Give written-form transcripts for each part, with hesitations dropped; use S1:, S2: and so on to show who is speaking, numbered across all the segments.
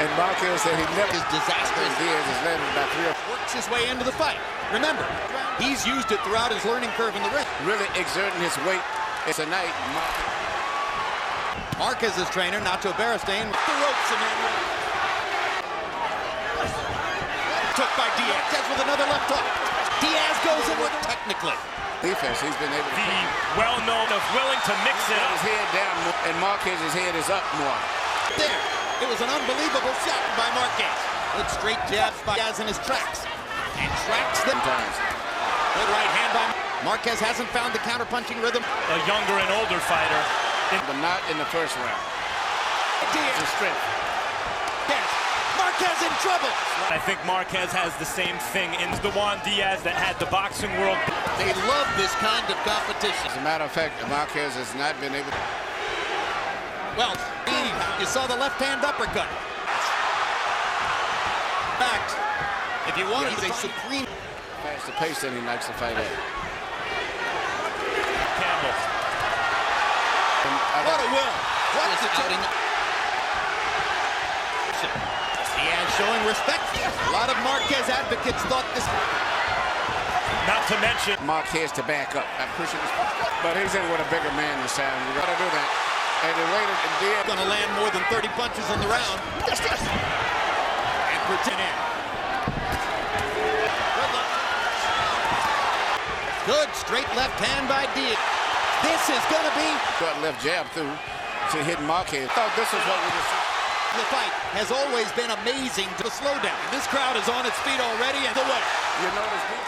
S1: And Marquez said he never
S2: is disastrous.
S1: Diaz has landed about 3 or 4.
S2: Works his way into the fight. Remember, he's used it throughout his learning curve in the ring.
S1: Really exerting his weight tonight.
S2: Marquez's trainer, Nacho Beristain, the ropes, Emmanuel. Took by Diaz. Marquez with another left hook. Diaz goes in with technically.
S1: Defense, he's been able to
S3: be well-known of willing to mix it up.
S1: His head down, and Marquez's head is up more.
S2: There, it was an unbelievable shot by Marquez. Good straight jabs by Diaz in his tracks. And tracks them. Good right hand by Marquez. Hasn't found the counter-punching rhythm.
S3: A younger and older fighter.
S1: But not in the first round.
S2: Diaz.
S1: His strength.
S2: Yes. Marquez in trouble.
S3: I think Marquez has the same thing in the Juan Diaz that had the boxing world.
S2: They love this kind of competition.
S1: As a matter of fact, Marquez has not been able to...
S2: Well, you saw the left-hand uppercut. Fact, if you want, he's a supreme...
S1: That's the pace that he likes to fight at.
S3: Campbell.
S2: What a will. What is outing? Diaz showing respect. A lot of Marquez advocates thought this...
S3: Not to mention...
S1: Marquez to back up. I'm pushing this... But he's in with a bigger man this time. You got to do that. And the later, Diaz...
S2: Going to land more than 30 punches in the round. And pretend in. Good straight left hand by Diaz. This is going to be...
S1: Got left jab through to hit Marquez. Thought this is what we were seeing.
S2: The fight has always been amazing to slow down. This crowd is on its feet already and away.
S1: You notice the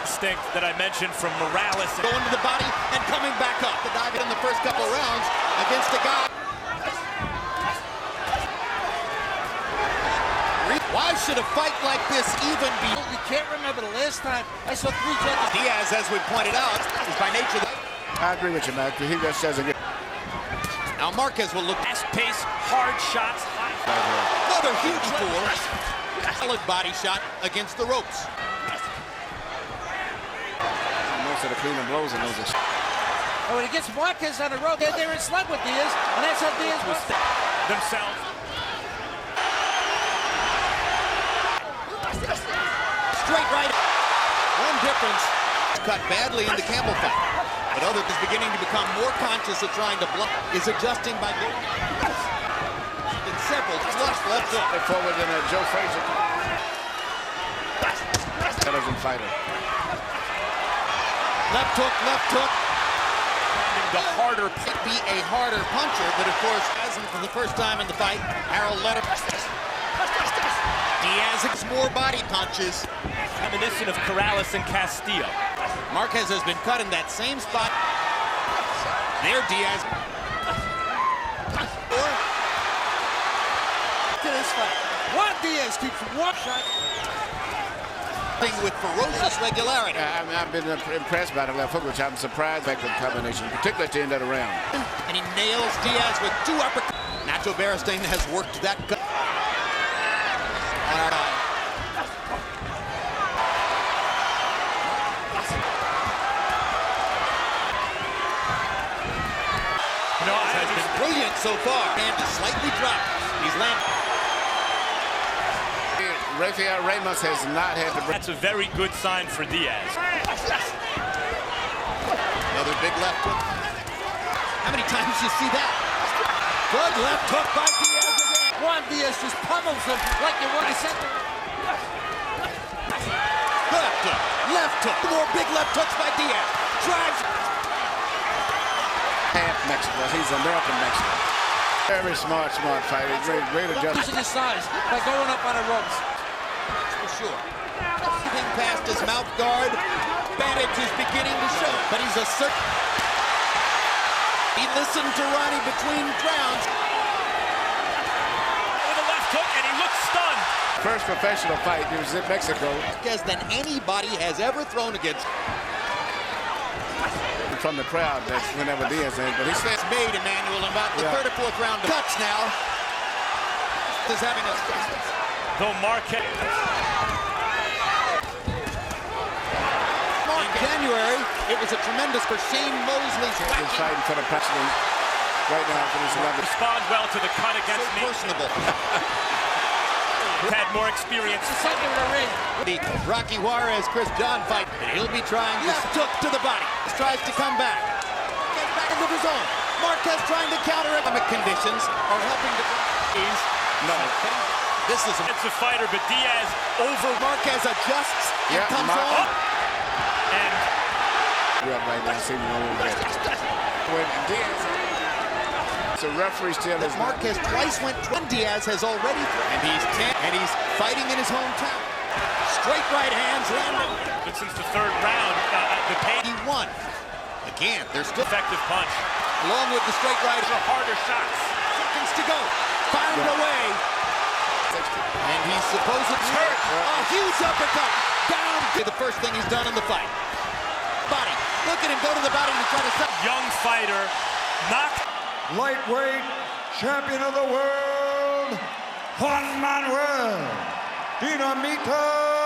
S3: instinct that I mentioned from Morales.
S2: Going to the body and coming back up. The dive in the first couple rounds against a guy. Why should a fight like this even be?
S4: You can't remember the last time I saw 3 judges.
S2: Diaz, as we pointed out, is by nature.
S1: I agree with you, Matt. He just doesn't get...
S2: Now Marquez will look
S3: fast pace, hard shots.
S2: Another huge tour. Solid body shot against the ropes.
S1: Most of the cleaner blows in those.
S4: Oh, when he gets Marquez on the road, they're in slug with Diaz, and that's how Diaz was
S3: themselves.
S2: Straight right. One difference. Cut badly in the Campbell fight. But others is beginning to become more conscious of trying to block. Is adjusting by going in several flush left hook.
S1: They're forward than Joe Frazier. Intelligent fighter.
S2: Left hook, left hook.
S3: The harder
S2: might be a harder puncher, but of course, hasn't for the first time in the fight. Harold let him. Diaz has more body punches.
S3: Reminiscent of Corrales and Castillo.
S2: Marquez has been cut in that same spot. There, Diaz.
S4: to this fight. Juan Diaz keeps one shot.
S2: With ferocious regularity.
S1: I've been impressed by the left hook, which I'm surprised by the combination, particularly at the end of the round.
S2: And he nails Diaz with 2 uppercuts. Nacho Beristain has worked that cut. On our eye. Has been brilliant so far. And is slightly dropped. He's landed.
S1: Rafael Ramos has not had the...
S3: That's a very good sign for Diaz.
S2: Another big left hook. How many times do you see that? Good left hook by Diaz again.
S4: Juan Diaz just pummels him like you want to set him.
S2: Left hook. Left hook. More big left hooks by Diaz. Drives.
S1: Half Mexico. He's American Mexican. Very smart fighter. Great adjustment.
S4: Using his size by going up on the ropes.
S2: For sure. Moving past his mouth guard. Advantage is beginning to show. But he's a certain. He listened to Ronnie between rounds.
S3: With a left hook, and he looks stunned.
S1: First professional fight. He was in Mexico.
S2: Than anybody has ever thrown against.
S1: From the crowd, that's whenever Diaz in, but he stands
S2: made Emmanuel in about the 3rd or 4th round. Cuts now. Is having a.
S3: Though Marquez.
S2: In January, it was a tremendous for Shane Mosley's
S1: he's fighting for the president right now for this 11.
S3: Respond well to the cut against me.
S2: Personable.
S3: Had more experience.
S4: The center of the ring.
S2: The Rocky Juarez, Chris John fight. And he'll be trying left hook to the body. Tries to come back. Gets back into the zone. Marquez trying to counter economic conditions are helping to.
S1: No.
S2: This is
S3: It's a fighter, but Diaz over.
S2: Marquez adjusts and
S1: Yeah,
S2: comes on.
S3: And
S1: Right now, see me a little bit. When Diaz, the referee still is.
S2: Marquez twice went. Diaz has already, and he's fighting in his hometown. Straight right hands landed.
S3: but since the third round, the pain.
S2: He won. Again, there's still
S3: Effective punch.
S2: along with the straight right.
S3: The harder shots.
S2: Seconds to go. Found away. And he's supposedly hurt. A huge uppercut. Down. The first thing he's done in the fight. Body. Look at him go to the body and try to stop.
S3: Young fighter, knocked.
S5: Lightweight champion of the world, Juan Manuel Dinamita